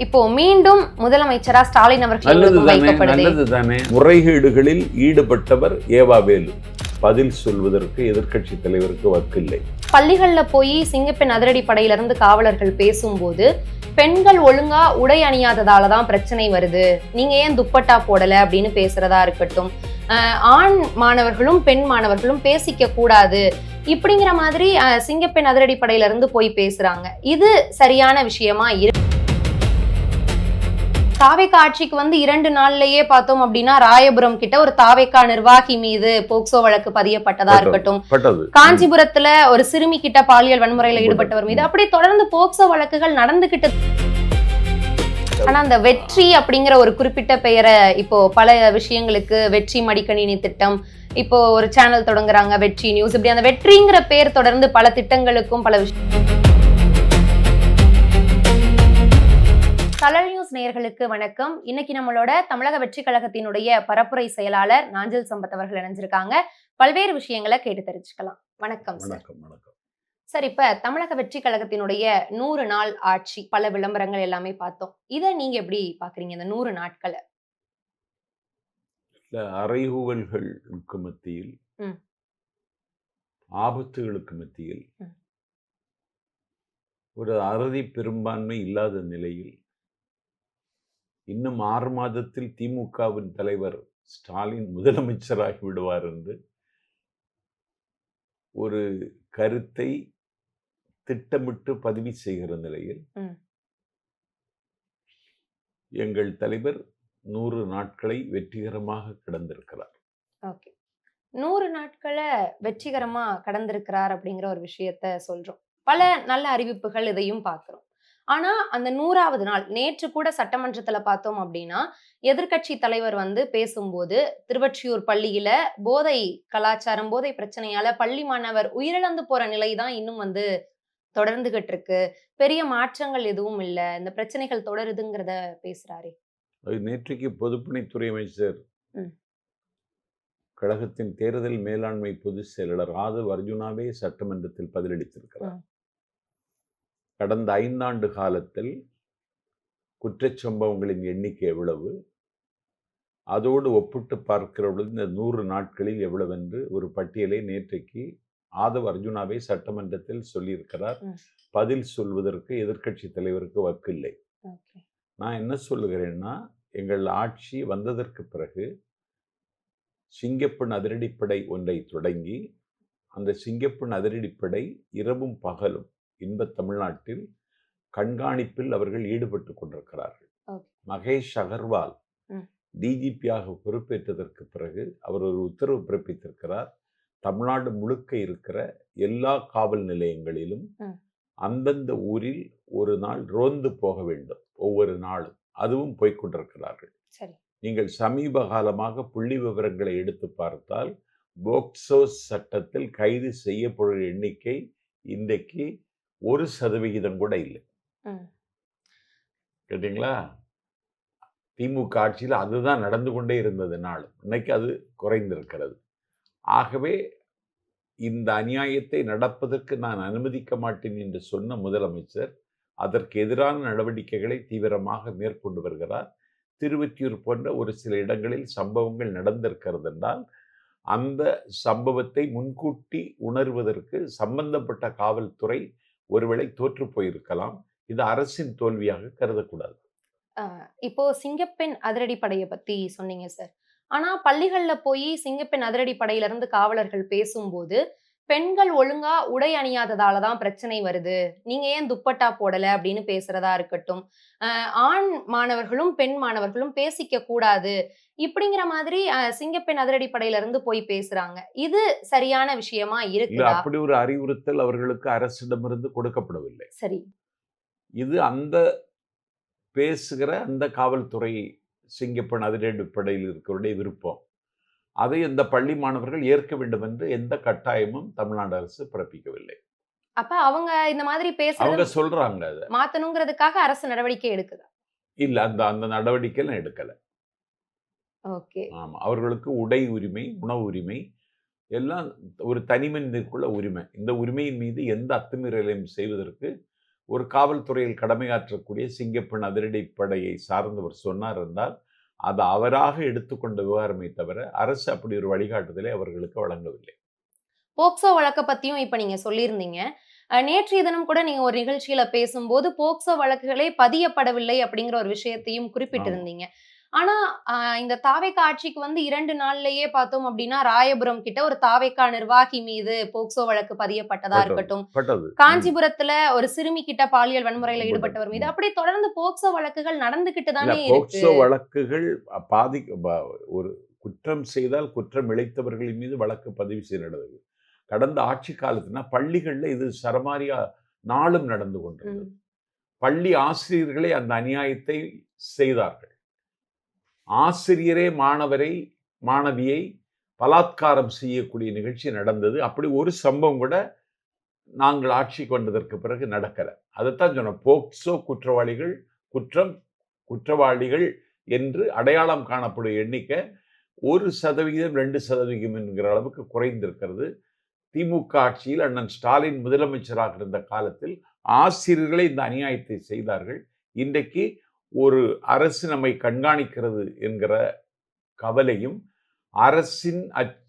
இப்போ மீண்டும் முதலமைச்சரா ஸ்டாலின் அவர்கள் நல்லது தானே. முறைகேடுகளில் ஈடுபட்டவர் ஏவாவேலு பதில் சொல்வதற்கு எதிர்க்கட்சி தலைவருக்கு வக்கில்லை. பள்ளிகள்ல போய் சிங்கப்பெண் அதிரடி படையிலிருந்து காவலர்கள் பேசும்போது பெண்கள் ஒழுங்கா உடை அணியாததாலதான் பிரச்சனை வருது, நீங்க ஏன் துப்பட்டா போடல அப்படின்னு பேசுறதா இருக்கட்டும், ஆண் மாணவர்களும் பெண் மாணவர்களும் பேசிக்க கூடாது இப்படிங்கிற மாதிரி சிங்கப்பெண் அதிரடி படையில இருந்து போய் பேசுறாங்க. இது சரியான விஷயமா இருக்கு? தாவேக்கா ஆட்சிக்கு 2 நாள்லயே பார்த்தோம் அப்படின்னா ராயபுரம் கிட்ட ஒரு தாவேக்கா நிர்வாகி மீது போக்சோ வழக்கு பதியப்பட்டதா இருக்கட்டும், காஞ்சிபுரத்துல ஒரு சிறுமி கிட்ட பாலியல் வன்முறையில ஈடுபட்டவர் மீது அப்படி தொடர்ந்து போக்சோ வழக்குகள் நடந்துகிட்டு. ஆனா அந்த வெற்றி அப்படிங்கிற ஒரு குறிப்பிட்ட பெயரை இப்போ பல விஷயங்களுக்கு, வெற்றி மடிக்கணினி திட்டம், இப்போ ஒரு சேனல் தொடங்குறாங்க வெற்றி நியூஸ், இப்படி அந்த வெற்றிங்கிற பேர் தொடர்ந்து பல திட்டங்களுக்கும் பல விஷயம். கலர் நியூஸ் நேயர்களுக்கு வணக்கம். இன்னைக்கு நம்மளோட தமிழக வெற்றி கழகத்தினுடைய பரப்புரை செயலாளர் நாஞ்சில் சம்பத் அவர்கள் இணைஞ்சிருக்காங்க. பல்வேறு விஷயங்களை கேட்டு தெரிஞ்சுக்கலாம். வணக்கம் சார். சார், இப்ப தமிழக வெற்றி கழகத்தினுடைய 100 நாள் ஆட்சி, பல விளம்பரங்கள் எல்லாமே பார்த்தோம். இதை நீங்க எப்படி பாக்குறீங்க இந்த 100 நாட்களை? அறைகூவல்களுக்கு மத்தியில், ஆபத்துகளுக்கு மத்தியில், ஒரு அறுதி பெரும்பான்மை இல்லாத நிலையில் இன்னும் 6 மாதத்தில் திமுகவின் தலைவர் ஸ்டாலின் முதலமைச்சராகி விடுவார் என்று ஒரு கருத்தை திட்டமிட்டு பதிவு செய்கிற நிலையில் எங்கள் தலைவர் 100 நாட்களை வெற்றிகரமாக கடந்திருக்கிறார். 100 நாட்களை வெற்றிகரமா கடந்திருக்கிறார் அப்படிங்கிற ஒரு விஷயத்த சொல்றோம். பல நல்ல அறிவிப்புகள் இதையும் பார்க்கிறோம். ஆனா அந்த 100வது நாள் நேற்று கூட சட்டமன்றத்துல பார்த்தோம் அப்படின்னா எதிர்கட்சி தலைவர் பேசும்போது திருவொற்றியூர் பள்ளியில போதை கலாச்சாரம், போதை பிரச்சனையால பள்ளி மாணவர் உயிரிழந்து போற நிலைதான் இன்னும் தொடர்ந்துகிட்டு இருக்கு, பெரிய மாற்றங்கள் எதுவும் இல்ல, இந்த பிரச்சனைகள் தொடருதுங்கிறத பேசுறாரு. அது நேற்றைக்கு பொதுப்பணித்துறை அமைச்சர், கழகத்தின் தேர்தல் மேலாண்மை பொதுச் செயலாளர் ஆதவ் அர்ஜுனாவே சட்டமன்றத்தில் பதிலளித்திருக்கிறார். கடந்த 5 ஆண்டு காலத்தில் குற்றச்சம்பவங்களின் எண்ணிக்கை எவ்வளவு, அதோடு ஒப்பிட்டு பார்க்கிற பொழுது இந்த 100 நாட்களில் எவ்வளவு என்று ஒரு பட்டியலை நேற்றைக்கு ஆதவ் அர்ஜுனாவே சட்டமன்றத்தில் சொல்லியிருக்கிறார். பதில் சொல்வதற்கு எதிர்க்கட்சி தலைவருக்கு வக்கில்லை. நான் என்ன சொல்லுகிறேன்னா, எங்கள் ஆட்சி வந்ததற்கு பிறகு சிங்கப்பெண் அதிரடிப்படை ஒன்றை தொடங்கி, அந்த சிங்கப்பெண் அதிரடிப்படை இரவும் பகலும் இன்ப தமிழ்நாட்டில் கண்காணிப்பில் அவர்கள் ஈடுபட்டு கொண்டிருக்கிறார்கள். மகேஷ் அகர்வால் டிஜிபியாக பொறுப்பேற்றதற்கு பிறகு அவர் ஒரு உத்தரவு பிறப்பித்திருக்கிறார். தமிழ்நாடு முழுக்க இருக்கிற எல்லா காவல் நிலையங்களிலும் அந்தந்த ஊரில் ஒரு நாள் ரோந்து போக வேண்டும், ஒவ்வொரு நாளும். அதுவும் போய்கொண்டிருக்கிறார்கள். நீங்கள் சமீப காலமாக புள்ளி விவரங்களை எடுத்து பார்த்தால் போக்சோ சட்டத்தில் கைது செய்யப்படுகிற எண்ணிக்கை இன்றைக்கு 1% கூட இல்லை. கேட்டீங்களா? திமுக ஆட்சியில் அதுதான் நடந்து கொண்டே இருந்தது நாள். இன்னைக்கு அது குறைந்திருக்கிறது. ஆகவே இந்த அநியாயத்தை நடப்பதற்கு நான் அனுமதிக்க மாட்டேன் என்று சொன்ன முதலமைச்சர் அதற்கு எதிரான நடவடிக்கைகளை தீவிரமாக மேற்கொண்டு வருகிறார். திருவொற்றியூர் போன்ற ஒரு சில இடங்களில் சம்பவங்கள் நடந்திருக்கிறது என்றால் அந்த சம்பவத்தை முன்கூட்டி உணர்வதற்கு சம்பந்தப்பட்ட காவல்துறை ஒருவேளை தோற்று போயிருக்கலாம். இது அரசின் தோல்வியாக கருதக்கூடாது. இப்போ சிங்கப்பெண் அதிரடி படையை பத்தி சொன்னீங்க சார். ஆனா பள்ளிகள்ல போய் சிங்கப்பெண் அதிரடி படையில இருந்து காவலர்கள் பேசும்போது பெண்கள் ஒழுங்கா உடை அணியாததாலதான் பிரச்சனை வருது, நீங்க ஏன் துப்பட்டா போடல அப்படின்னு பேசுறதா இருக்கட்டும், ஆண் மாணவர்களும் பெண் மாணவர்களும் பேசிக்க கூடாது இப்படிங்கிற மாதிரி சிங்கப்பெண் அதிரடி படையில இருந்து போய் பேசுறாங்க. இது சரியான விஷயமா இருக்கு? அப்படி ஒரு அறிவுறுத்தல் அவர்களுக்கு அரசிடமிருந்து கொடுக்கப்படவில்லை. சரி, இது அந்த பேசுகிற அந்த காவல்துறை சிங்கப்பெண் அதிரடி படையில் இருக்கிறவருடைய விருப்பம். அதை இந்த பள்ளி மாணவர்கள் ஏற்க வேண்டும் என்று எந்த கட்டாயமும் தமிழ்நாடு அரசு பிறப்பிக்கவில்லை. அப்ப அவங்க இந்த மாதிரி அவங்க சொல்றாங்க அதை மாத்தணுங்கிறதுக்காக அரசு நடவடிக்கை எடுக்குதா? இல்ல, அந்த நடவடிக்கை எடுக்கல. ஆமா, அவர்களுக்கு உடை உரிமை, உணவு உரிமை எல்லாம் ஒரு தனி மனிதனுக்குள்ள உரிமை. இந்த உரிமையின் மீது எந்த அத்துமீறலையும் செய்வதற்கு ஒரு காவல்துறையில் கடமையாற்றக்கூடிய சிங்கப்பெண் அதிரடிப்படையை சார்ந்தவர் சொன்னார் என்றால் அது அவராக எடுத்துக்கொண்ட விவகாரமே தவிர அரசு அப்படி ஒரு வழிகாட்டுதலை அவர்களுக்கு வழங்கவில்லை. போக்சோ வழக்க பத்தியும் இப்ப நீங்க சொல்லியிருந்தீங்க. நேற்றைய தினம் கூட நீங்க ஒரு நிகழ்ச்சியில பேசும்போது, போக்சோ வழக்குகளே பதியப்படவில்லை அப்படிங்கிற ஒரு விஷயத்தையும் ஆமா. குறிப்பிட்டிருந்தீங்க. ஆனா, இந்த தாவேகா ஆட்சிக்கு வந்து 2 நாள்லயே பார்த்தோம் அப்படின்னா, ராயபுரம் கிட்ட ஒரு தாவேகா நிர்வாகி மீது போக்சோ வழக்கு பதியப்பட்டதா பட்டது இருக்கட்டும். பட்டது. காஞ்சிபுரத்துல ஒரு சிறுமி கிட்ட பாலியல் வன்முறையில பட்டது. ஈடுபட்டவர் மீது, அப்படியே தொடர்ந்து போக்சோ வழக்குகள் நடந்துகிட்டு இல்ல, தானே இருக்கு. போக்சோ வழக்குகள் ஒரு குற்றம் செய்தால் குற்றம் இழைத்தவர்களின் மீது வழக்கு பதிவு செய்யப்படுது. கடந்த ஆட்சி காலத்துனா பள்ளிகள்ல இது சரமாரியா நாளும் நடந்து கொண்டிருந்தது. பள்ளி ஆசிரியர்களே அந்த அநியாயத்தை செய்தார்கள். ஆசிரியரே மாணவியை பலாத்காரம் செய்யக்கூடிய நிகழ்ச்சி நடந்தது. அப்படி ஒரு சம்பவம் கூட நாங்கள் ஆட்சிக்கு வந்ததற்கு பிறகு நடக்கல. அதைத்தான் சொன்னோம். போக்சோ குற்றவாளிகள் என்று அடையாளம் காணப்படும் எண்ணிக்கை 1%, 2% என்கிற அளவுக்கு குறைந்திருக்கிறது. திமுக ஆட்சியில் அண்ணன் ஸ்டாலின் முதலமைச்சராக இருந்த காலத்தில் ஆசிரியர்களே இந்த அநியாயத்தை செய்தார்கள். இன்றைக்கு ஒரு அரசு நம்மை கண்காணிக்கிறது என்கிற கவலையும்,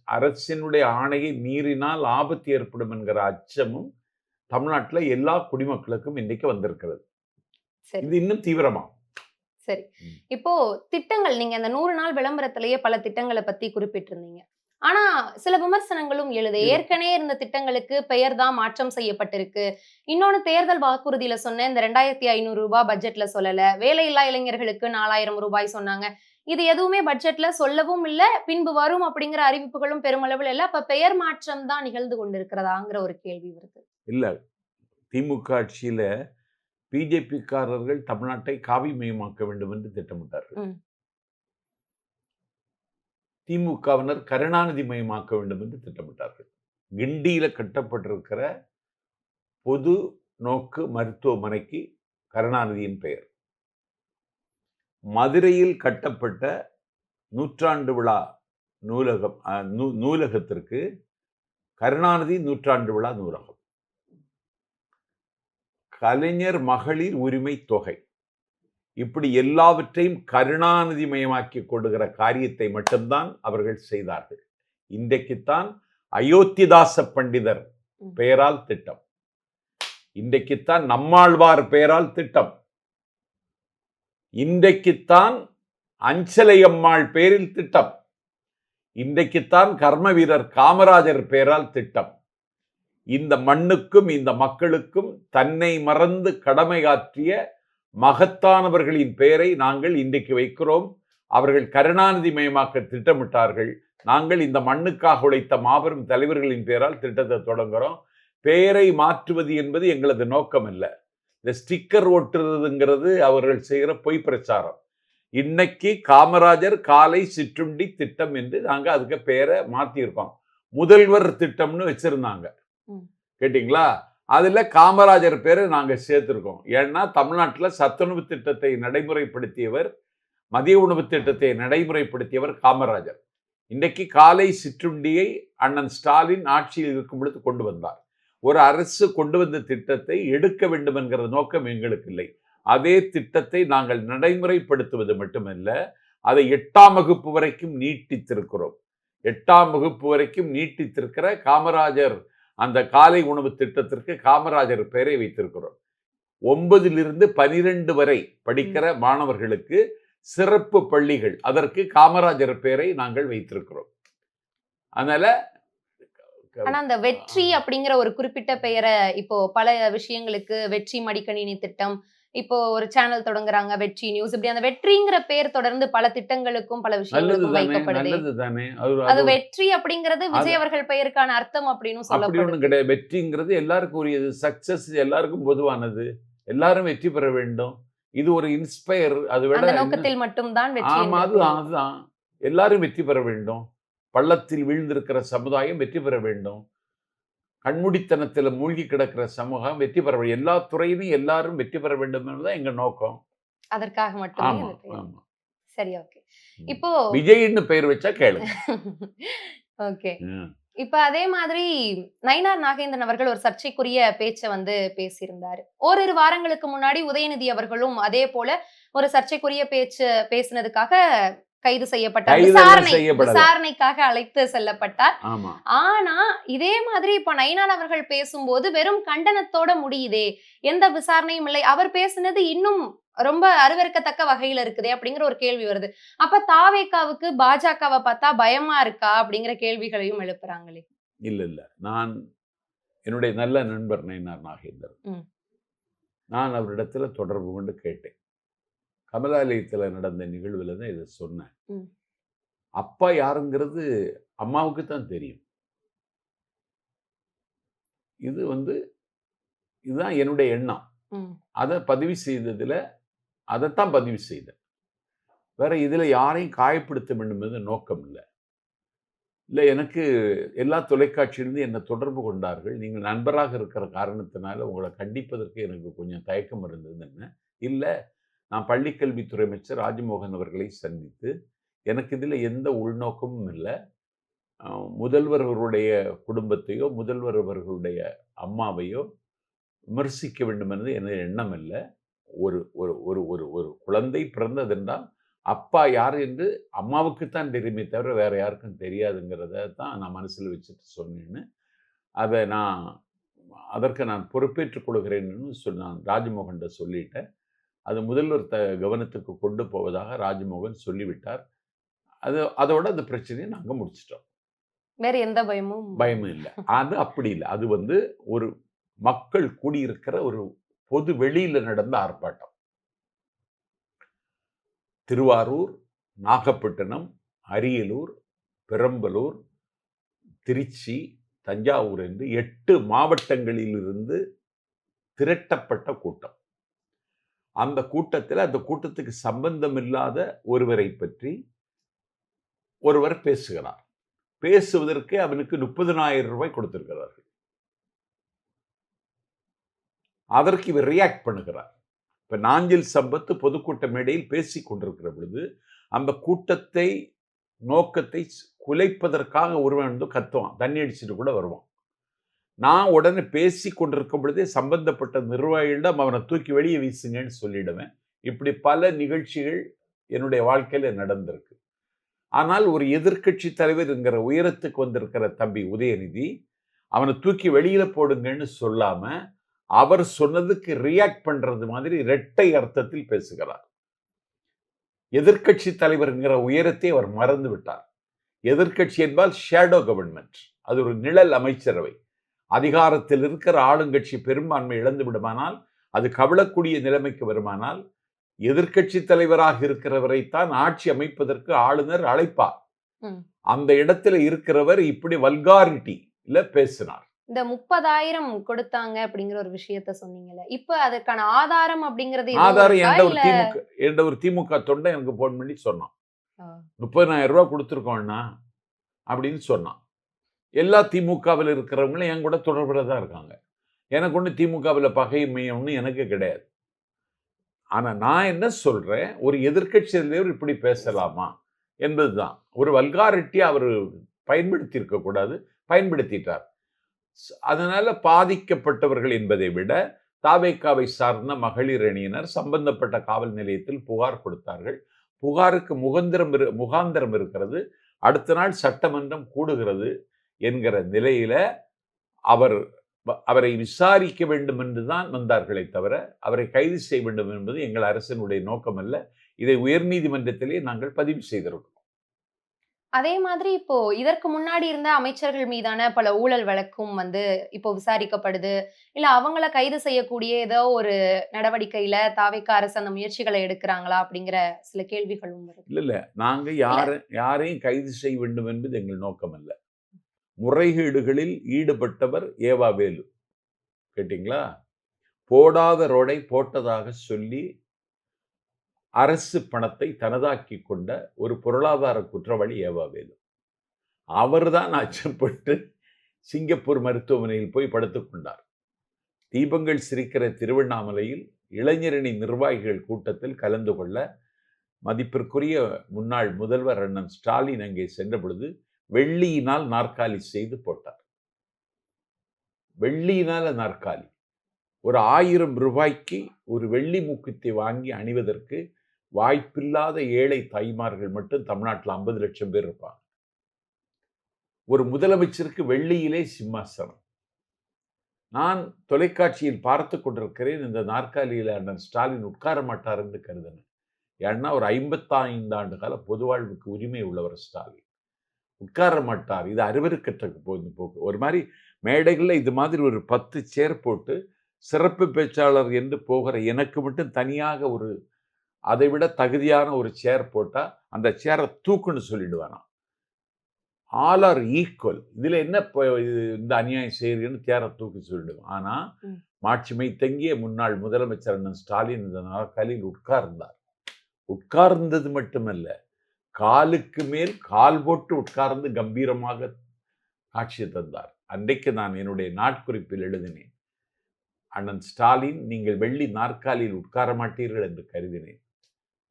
அரசினுடைய ஆணையை மீறினால் ஆபத்து ஏற்படும் என்கிற அச்சமும் தமிழ்நாட்டில் எல்லா குடிமக்களுக்கும் இன்றைக்கு வந்திருக்கிறது. இது இன்னும் தீவிரமா. சரி, இப்போ திட்டங்கள் நீங்க அந்த 100 நாள் விளம்பரத்திலேயே பல திட்டங்களை பத்தி குறிப்பிட்டிருந்தீங்க. ஆனா சில விமர்சனங்களும் எழுது. ஏற்கனவே இருந்த திட்டங்களுக்கு பெயர் தான் மாற்றம் செய்யப்பட்டிருக்கு. இன்னொன்னு, தேர்தல் வாக்குறுதியில சொன்ன இந்த 2500 ரூபாய் பட்ஜெட்ல சொல்லல. வேலையில்லா இளைஞர்களுக்கு 4000 ரூபாய் சொன்னாங்க. இது எதுவுமே பட்ஜெட்ல சொல்லவும் இல்ல, பின்பு வரும் அப்படிங்கிற அறிவிப்புகளும் பெருமளவில் இல்ல. அப்ப பெயர் மாற்றம் தான் நிகழ்ந்து கொண்டிருக்கிறதாங்கிற ஒரு கேள்வி வருது. இல்ல, திமுக ஆட்சியில பிஜேபிக்காரர்கள் தமிழ்நாட்டை காவிமயமாக்க வேண்டும் என்று திட்டமிட்டார்கள். திமுகவினர் கருணாநிதி மயமாக்க வேண்டும் என்று திட்டமிட்டார்கள். கிண்டியில கட்டப்பட்டிருக்கிற பொது நோக்கு மருத்துவமனைக்கு கருணாநிதியின் பெயர். மதுரையில் கட்டப்பட்ட நூற்றாண்டு விழா நூலகத்திற்கு கருணாநிதி நூற்றாண்டு விழா நூலகம். கலைஞர் மகளிர் உரிமை தொகை, இப்படி எல்லாவற்றையும் கருணாநிதி மயமாக்கி கொடுக்கிற காரியத்தை மட்டும்தான் அவர்கள் செய்தார்கள். இன்றைக்குத்தான் அயோத்திதாச பண்டிதர் பெயரால் திட்டம், இன்றைக்குத்தான் நம்மாழ்வார் பெயரால் திட்டம், இன்றைக்குத்தான் அஞ்சலை அம்மாள் பெயரில் திட்டம், இன்றைக்குத்தான் கர்ம வீரர் காமராஜர் பெயரால் திட்டம். இந்த மண்ணுக்கும் இந்த மக்களுக்கும் தன்னை மறந்து கடமையாற்றிய மகத்தானவர்களின் பெயரை நாங்கள் இன்றைக்கு வைக்கிறோம். அவர்கள் கருணாநிதி மயமாக்க திட்டமிட்டார்கள். நாங்கள் இந்த மண்ணுக்காக உழைத்த மாபெரும் தலைவர்களின் பெயரால் திட்டத்தை தொடங்குறோம். பெயரை மாற்றுவது என்பது எங்களது நோக்கம் அல்ல. இந்த ஸ்டிக்கர் ஒட்டுறதுங்கிறது அவர்கள் செய்கிற பொய் பிரச்சாரம். இன்னைக்கு காமராஜர் காலை சிற்றுண்டி திட்டம் என்று நாங்க அதுக்கு பெயரை மாத்திருக்கோம். முதல்வர் திட்டம்னு வச்சிருந்தாங்க, கேட்டீங்களா? அதுல காமராஜர் பேரை நாங்க சேர்த்திருக்கோம். ஏன்னா தமிழ்நாட்டில் சத்துணவு திட்டத்தை நடைமுறைப்படுத்தியவர், மதிய உணவு திட்டத்தை நடைமுறைப்படுத்தியவர் காமராஜர். இன்றைக்கு காலை சிற்றுண்டியை அண்ணன் ஸ்டாலின் ஆட்சியில் இருக்கும் பொழுது கொண்டு வந்தார். ஒரு அரசு கொண்டு வந்த திட்டத்தை எடுக்க வேண்டும் என்கிற நோக்கம் எங்களுக்கு இல்லை. அதே திட்டத்தை நாங்கள் நடைமுறைப்படுத்துவது மட்டுமல்ல, அதை 8ஆம் வகுப்பு வரைக்கும் நீட்டித்திருக்கிறோம். 8ஆம் வகுப்பு வரைக்கும் நீட்டித்திருக்கிற காமராஜர் அந்த காலை உணவு திட்டத்திற்கு காமராஜர் பெயரை வைத்திருக்கிறோம். 9லிருந்து 12 வரை படிக்கிற மாணவர்களுக்கு சிறப்பு பள்ளிகள், அதற்கு காமராஜர் பெயரை நாங்கள் வைத்திருக்கிறோம். அதனால ஆனா அந்த வெற்றி அப்படிங்கிற ஒரு குறிப்பிட்ட பெயரை இப்போ பல விஷயங்களுக்கு, வெற்றி மடிக்கணினி திட்டம், இப்போ ஒரு சேனல் தொடங்குறாங்க வெற்றி நியூஸ், இப்படி அந்த வெற்றிங்கிற பேர் தொடர்ந்து பல திட்டங்களுக்கும் பல விஷயங்களுக்கும் வைக்கப்படுது. அது வெற்றி அப்படிங்கிறது விஜய் அவர்கள் பெயருக்கான அர்த்தம் அப்படின்னு சொல்லப்படுது. கிடையாது. வெற்றிங்கிறது எல்லாருக்கும் உரியது. சக்சஸ் எல்லாருக்கும் பொதுவானது. எல்லாரும் வெற்றி பெற வேண்டும். இது ஒரு இன்ஸ்பயர். அது விட அந்த நோக்கத்தில் மட்டும்தான் வெற்றி. அதுதான் எல்லாரும் வெற்றி பெற வேண்டும். பள்ளத்தில் வீழ்ந்திருக்கிற சமுதாயம் வெற்றி பெற வேண்டும். கண்மூடித்தனத்தில் மூழ்கி கிடக்கிற சமூகம் வெற்றி பெற வேண்டும். எல்லா துறையிலும் எல்லாரும் வெற்றி பெற வேண்டும் என்பதுதான் எங்க நோக்கம். அதற்காக மட்டுமே. சரி, ஓகே. இப்போ விஜய்னு பெயர் வச்சா கேளுங்க. ஓகே. இப்ப அதே மாதிரி நயினார் நாகேந்திரன் அவர்கள் ஒரு சர்ச்சைக்குரிய பேச்ச வந்து பேசியிருந்தாரு. ஓரிரு வாரங்களுக்கு முன்னாடி உதயநிதி அவர்களும் அதே போல ஒரு சர்ச்சைக்குரிய பேச்சு பேசினதுக்காக கைது செய்யப்பட்டார். கைதெல்லாம் செய்யப்படல. விசாரணைக்காக அழைத்து செல்லப்பட்டார். ஆமா. ஆனா, இதே மாதிரி இப்ப நயினார் அவர்கள் பேசும்போது வெறும் கண்டனத்தோட முடியுதே. எந்த விசாரணையும் இல்லை. அவர் பேசினது இன்னும் ரொம்ப அருவருக்கத்தக்க வகையில இருக்குதே அப்படிங்கிற ஒரு கேள்வி வருது. அப்ப தாவேகாவுக்கு பாஜகவ பார்த்தா பயமா இருக்கா? அப்படிங்கிற கேள்விகளையும் எழுப்புறாங்களே. இல்ல. நான் என்னுடைய நல்ல நண்பர் நயினார் நாகேந்திரன். ம். நான் அவரிடத்துல தொடர்பு கொண்டு கேட்டேன். கமலாலயத்துல நடந்த நிகழ்வுல தான் இத சொன்னேன். ம். அப்பா யாருங்கிறது அம்மாவுக்கு தான் தெரியும். இது வந்து இதுதான் என்னுடைய எண்ணம். ம். அத பதிவு செய்ததுல அதத்தான் பதிவு செய்தேன். வேற இதுல யாரையும் காயப்படுத்த வேண்டும் என்பது நோக்கம் இல்ல. இல்ல எனக்கு எல்லா தொலைக்காட்சியிலிருந்து என்ன தொடர்பு கொண்டார்கள். நீங்கள் நண்பராக இருக்கிற காரணத்தினால உங்கள கண்டிப்பதற்கு எனக்கு கொஞ்சம் தயக்கம் இருந்ததுன்னு. இல்ல, நான் பள்ளிக்கல்வித்துறை அமைச்சர் ராஜ்மோகன் அவர்களை சந்தித்து, எனக்கு இதுல எந்த உள்நோக்கமும் இல்ல. முதல்வர் அவர்களுடைய குடும்பத்தையோ, முதல்வர் அவர்களுடைய அம்மாவையோ விமர்சிக்க வேண்டும் என்பது எனது எண்ணம் அல்ல. ஒரு ஒரு ஒரு ஒரு ஒரு குழந்தை பிறந்ததென்றால், அப்பா யார் என்று அம்மாவுக்குத்தான் தெரியுமே தவிர வேற யாருக்கும் தெரியாதுங்கிறத தான் நான் மனசுல வச்சுட்டு சொன்னேன்னு. அத நான் அதற்கு நான் பொறுப்பேற்றுக் கொள்கிறேன்னு நான் ராஜ்மோகன்ட்ட சொல்லிட்டேன். அது முதல்வர் கவனத்துக்கு கொண்டு போவதாக ராஜ்மோகன் சொல்லிவிட்டார். அதோட அந்த பிரச்சனைய நாங்க முடிச்சுட்டோம். வேற எந்த பயமும் பயமும் இல்ல. அது அப்படி இல்ல. அது வந்து ஒரு மக்கள் கூடியிருக்கிற ஒரு பொது வெளியில நடந்த ஆர்ப்பாட்டம். திருவாரூர், நாகப்பட்டினம், அரியலூர், பெரம்பலூர், திருச்சி, தஞ்சாவூர் என்று 8 மாவட்டங்களிலிருந்து திரட்டப்பட்ட கூட்டம். அந்த கூட்டத்துக்கு சம்பந்தம் இல்லாத ஒருவரை பற்றி ஒருவர் பேசுகிறார். பேசுவதற்கு அவனுக்கு 30,000 ரூபாய் கொடுத்திருக்கிறார்கள். அதற்கு இவர் ரியாக்ட் பண்ணுகிறார். இப்ப நாஞ்சில் சம்பத் பொதுக்கூட்ட மேடையில் பேசிக் கொண்டிருக்கிற பொழுது அந்த கூட்டத்தை நோக்கத்தை குலைப்பதற்காக ஒருவன் வந்து கத்துவான், தண்ணி அடிச்சுட்டு கூட வருவான். நான் உடனே பேசி கொண்டிருக்கும் பொழுதே சம்பந்தப்பட்ட நிர்வாகிகளிடம் அவனை தூக்கி வெளியே வீசுங்கன்னு சொல்லிடுவேன். இப்படி பல நிகழ்ச்சிகள் என்னுடைய வாழ்க்கையில நடந்திருக்கு. ஆனால் ஒரு எதிர்க்கட்சி தலைவர் என்கிற உயரத்துக்கு வந்திருக்கிற தம்பி உதயநிதி அவனை தூக்கி வெளியில போடுங்கன்னு சொல்லாம அவர் சொன்னதுக்கு ரியாக்ட் பண்றது மாதிரி இரட்டை அர்த்தத்தில் பேசுகிறார். எதிர்க்கட்சி தலைவர் என்கிற உயரத்தை அவர் மறந்து விட்டார். எதிர்க்கட்சி என்பால் ஷேடோ கவர்மெண்ட், அது ஒரு நிழல் அமைச்சரவை. அதிகாரத்தில் இருக்கிற ஆளுங்கட்சி பெரும்பான்மை இழந்து விடுமானால், அது கவிழக்கூடிய நிலைமைக்கு வருமானால், எதிர்க்கட்சி தலைவராக இருக்கிறவரைத்தான் ஆட்சி அமைப்பதற்கு ஆளுநர் அழைப்பார். அந்த இடத்துல இருக்கிறவர் இப்படி வல்காரிட்டி இல்ல பேசினார். இந்த 30,000 கொடுத்தாங்க அப்படிங்கிற ஒரு விஷயத்த சொன்னீங்கல்ல, இப்ப அதற்கான ஆதாரம் அப்படிங்கிறது ஆதாரம் என்ற ஒரு திமுக தொண்டை எனக்கு போன் பண்ணி சொன்னான். 30,000 ரூபாய் கொடுத்துருக்கோம்னா அப்படின்னு சொன்னான். எல்லா திமுகவில் இருக்கிறவங்களும் என் கூட தொடர்புல தான் இருக்காங்க. எனக்கு ஒண்ணு திமுகவில் பகைமை ஒண்ணு எனக்கு கிடையாது. ஆனா நான் என்ன சொல்றேன், ஒரு எதிர்க்கட்சி தலைவர் இப்படி பேசலாமா என்பதுதான். ஒரு வல்காரிட்டி அவர் பயன்படுத்தி இருக்க கூடாது, பயன்படுத்திட்டார். அதனால பாதிக்கப்பட்டவர்கள் என்பதை விட தாவேகாவை சார்ந்த மகளிர் அணியினர் சம்பந்தப்பட்ட காவல் நிலையத்தில் புகார் கொடுத்தார்கள். புகாருக்கு முகாந்திரம் இருக்கிறது. அடுத்த நாள் சட்டமன்றம் கூடுகிறது என்கிற நிலையில அவரை விசாரிக்க வேண்டும் என்றுதான் வந்தார்களே தவிர அவரை கைது செய்ய வேண்டும் என்பது எங்கள் அரசினுடைய நோக்கம் அல்ல. இதை உயர்நீதிமன்றத்திலே நாங்கள் பதிவு செய்திருக்கிறோம். அதே மாதிரி இப்போ இதற்கு முன்னாடி இருந்த அமைச்சர்கள் மீதான பல ஊழல் வழக்கும் வந்து இப்போ விசாரிக்கப்படுது. இல்ல அவங்கள கைது செய்யக்கூடிய ஏதோ ஒரு நடவடிக்கையில தாவேகா அரசு அந்த முயற்சிகளை எடுக்கிறாங்களா அப்படிங்கிற சில கேள்விகளும் வருது. இல்ல நாங்க யாரையும் கைது செய்ய வேண்டும் என்பது எங்கள் நோக்கம் அல்ல. முறைகேடுகளில் ஈடுபட்டவர் ஏவா வேலு, கேட்டீங்களா? போடாத ரோடை போட்டதாக சொல்லி அரசு பணத்தை தனதாக்கி கொண்ட ஒரு பொருளாதார குற்றவாளி ஏவா வேலு. அவர்தான் அச்சப்பட்டு சிங்கப்பூர் மருத்துவமனையில் போய் படுத்துக் கொண்டார். தீபங்கள் சிரிக்கிற திருவண்ணாமலையில் இளைஞரணி நிர்வாகிகள் கூட்டத்தில் கலந்து கொள்ள மதிப்பிற்குரிய முன்னாள் முதல்வர் அண்ணன் ஸ்டாலின் அங்கே சென்ற பொழுது வெள்ளியினால் நாற்காலி செய்து போட்டார். வெள்ளியினால நாற்காலி. ஒரு 1000 ரூபாய்க்கு ஒரு வெள்ளி மூக்குத்தி வாங்கி அணிவதற்கு வாய்ப்பில்லாத ஏழை தாய்மார்கள் மட்டும் தமிழ்நாட்டில் 50 லட்சம் பேர் இருப்பாங்க. ஒரு முதலமைச்சருக்கு வெள்ளியிலே சிம்மாசனம். நான் தொலைக்காட்சியில் பார்த்து கொண்டிருக்கிறேன். இந்த நாற்காலியில் அண்ணன் ஸ்டாலின் உட்கார மாட்டார் என்று கருதினேன். ஏன்னா ஒரு 55 ஆண்டு கால பொது வாழ்வுக்கு உரிமை உள்ளவர் ஸ்டாலின். உட்கார மாட்டார். இது அருவருக்கற்ற போக்கு. ஒரு மாதிரி மேடைகளில் இது மாதிரி ஒரு 10 சேர் போட்டு சிறப்பு பேச்சாளர் என்று போகிற எனக்கு மட்டும் தனியாக ஒரு அதை விட தகுதியான ஒரு சேர் போட்டால் அந்த சேரை தூக்குன்னு சொல்லிடுவானா. All are equal. இதில் என்ன இந்த அநியாயம் செய்கிறீன்னு சேரை தூக்கி சொல்லிடுவான். ஆனால் மாட்சிமை தங்கிய முன்னாள் முதலமைச்சர் அண்ணன் ஸ்டாலின் இந்த நாற்காலியில் உட்கார்ந்தார். உட்கார்ந்தது மட்டுமல்ல, காலுக்கு மேல் கால் போட்டு உட்கார்ந்து கம்பீரமாக காட்சி தந்தார். அன்றைக்கு நான் என்னுடைய நாட்குறிப்பில் எழுதினேன், அண்ணன் ஸ்டாலின், நீங்கள் வெள்ளி நாற்காலியில் உட்கார மாட்டீர்கள் என்று கருதினேன்.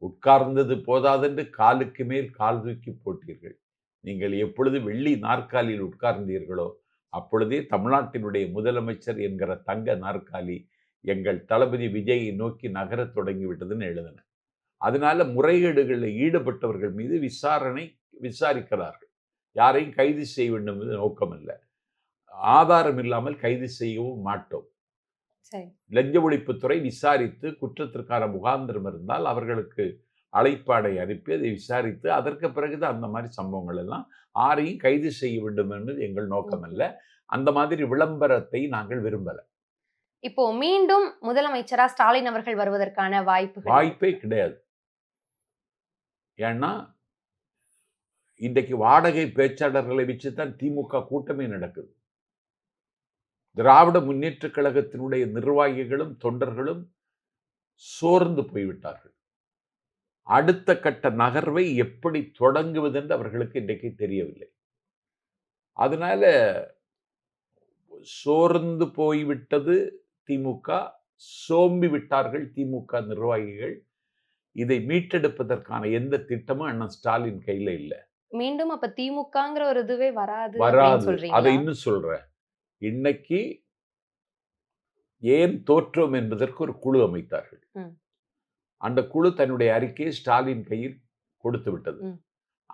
உட்கார்ந்தது போதாதென்று காலுக்கு மேல் கால் தூக்கி போட்டீர்கள். நீங்கள் எப்பொழுது வெள்ளி நாற்காலியில் உட்கார்ந்தீர்களோ அப்பொழுதே தமிழ்நாட்டினுடைய முதலமைச்சர் என்கிற தங்க நாற்காலி எங்கள் தளபதி விஜயை நோக்கி நகரத் தொடங்கிவிட்டதுன்னு எழுதினேன். அதனால முறைகேடுகளில் ஈடுபட்டவர்கள் மீது விசாரிக்கிறார்கள். யாரையும் கைது செய்ய வேண்டும் என்று நோக்கம் இல்லை. ஆதாரம் இல்லாமல் கைது செய்யவும் மாட்டோம். லஞ்ச ஒழிப்புத்துறை விசாரித்து குற்றத்திற்கான முகாந்திரம் இருந்தால் அவர்களுக்கு அழைப்பாடை அனுப்பி அதை விசாரித்து அதற்கு பிறகுதான் அந்த மாதிரி சம்பவங்கள் எல்லாம் யாரையும் கைது செய்ய வேண்டும் என்பது எங்கள் நோக்கம் அல்ல. அந்த மாதிரி விளம்பரத்தை நாங்கள் விரும்பல. இப்போ மீண்டும் முதலமைச்சரா ஸ்டாலின் அவர்கள் வருவதற்கான வாய்ப்பே கிடையாது. ஏன்னா இன்றைக்கு வாடகை பேச்சாளர்களை வச்சுதான் திமுக கூட்டமே நடக்குது. திராவிட முன்னேற்ற கழகத்தினுடைய நிர்வாகிகளும் தொண்டர்களும் சோர்ந்து போய்விட்டார்கள். அடுத்த கட்ட நகர்வை எப்படி தொடங்குவது என்று அவர்களுக்கு இன்றைக்கு தெரியவில்லை. அதனால சோர்ந்து போய்விட்டது திமுக, சோம்பி விட்டார்கள் திமுக நிர்வாகிகள். இதை மீட்டெடுப்பதற்கான எந்த திட்டமும் அண்ணன் ஸ்டாலின் கையில இல்லை. மீண்டும் அப்ப திமுகங்கிற ஒரு இதுவே வராது. அதை இன்னும் சொல்றேன். இன்னைக்கு ஏன் தோற்றோம் என்பதற்கு ஒரு குழு அமைத்தார்கள். அந்த குழு தன்னுடைய அறிக்கையை ஸ்டாலின் கையில் கொடுத்து விட்டது.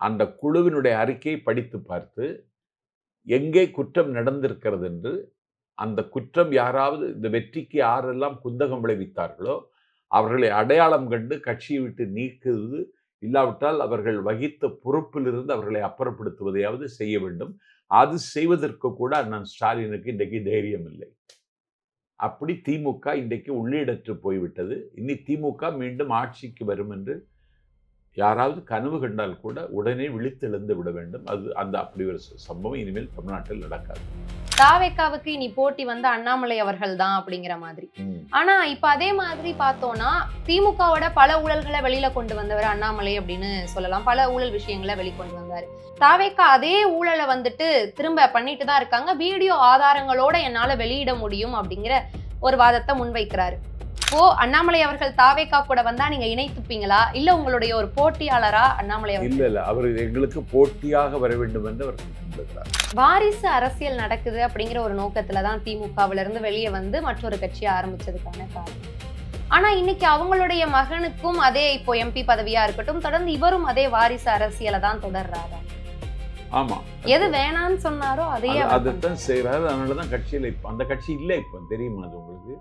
அந்த குழுவினுடைய அறிக்கையை படித்து பார்த்து எங்கே குற்றம் நடந்திருக்கிறது என்று, அந்த குற்றம் யாராவது இந்த வெற்றிக்கு யாரெல்லாம் குந்தகம் விளைவித்தார்களோ அவர்களை அடையாளம் கண்டு கட்சியை விட்டு நீக்குவது, இல்லாவிட்டால் அவர்கள் வகித்த பொறுப்பிலிருந்து அவர்களை அப்புறப்படுத்துவதையாவது செய்ய வேண்டும். அது செய்வதற்கு கூட அண்ணன் ஸ்டாலினுக்கு இன்றைக்கு தைரியம் இல்லை. அப்படி திமுக இன்றைக்கு உள்ளீடற்று போய்விட்டது. இனி திமுக மீண்டும் ஆட்சிக்கு வரும் என்று யாராவது கனவு கண்டால் கூட உடனே விழித்தெழுந்து விட வேண்டும். அப்படி ஒரு சம்பவம் இனிமேல் தமிழ்நாட்டில் நடக்காது. தாவேக்காவுக்கு இனி போட்டி வந்து அண்ணாமலை அவர்கள் தான் அப்படிங்கிற மாதிரி. ஆனா இப்ப அதே மாதிரி பார்த்தோம்னா திமுகவோட பல ஊழல்களை வெளியில கொண்டு வந்தவர் அண்ணாமலை அப்படின்னு சொல்லலாம். பல ஊழல் விஷயங்களை வெளிக்கொண்டு வந்தாரு. தாவேக்கா அதே ஊழலை வந்துட்டு திரும்ப பண்ணிட்டு தான் இருக்காங்க. வீடியோ ஆதாரங்களோட என்னால வெளியிட முடியும் அப்படிங்கிற ஒரு வாதத்தை முன்வைக்கிறாரு. இப்போ அண்ணாமலை அவர்கள் தாவேக்கா கூட வந்தா நீங்க இணைத்துப்பீங்களா, இல்ல உங்களுடைய ஒரு போட்டியாளரா அண்ணாமலை அவர்கள்? இல்ல அவர் எங்களுக்கு போட்டியாக வர வேண்டும் என்று அவர் சொல்லுகிறார். வாரிசு அரசியல் நடக்குது அப்படிங்கிற ஒரு நோக்கத்துலதான் திமுகவில இருந்து வெளியே வந்து மற்றொரு கட்சியை ஆரம்பிச்சதுக்கான காரணம். ஆனா இன்னைக்கு அவங்களுடைய மகனுக்கும் அதே இப்போ எம்பி பதவியா இருக்கட்டும், தொடர்ந்து இவரும் அதே வாரிசு அரசியலை தான் தொடர்றாரு. ஆமா, எது வேணான்னு சொன்னாரோ அதையே அதைத்தான் செய்யறாரு. அதனாலதான் கட்சியில இப்ப அந்த கட்சி இல்லை. இப்ப தெரியுமா அது உங்களுக்கு?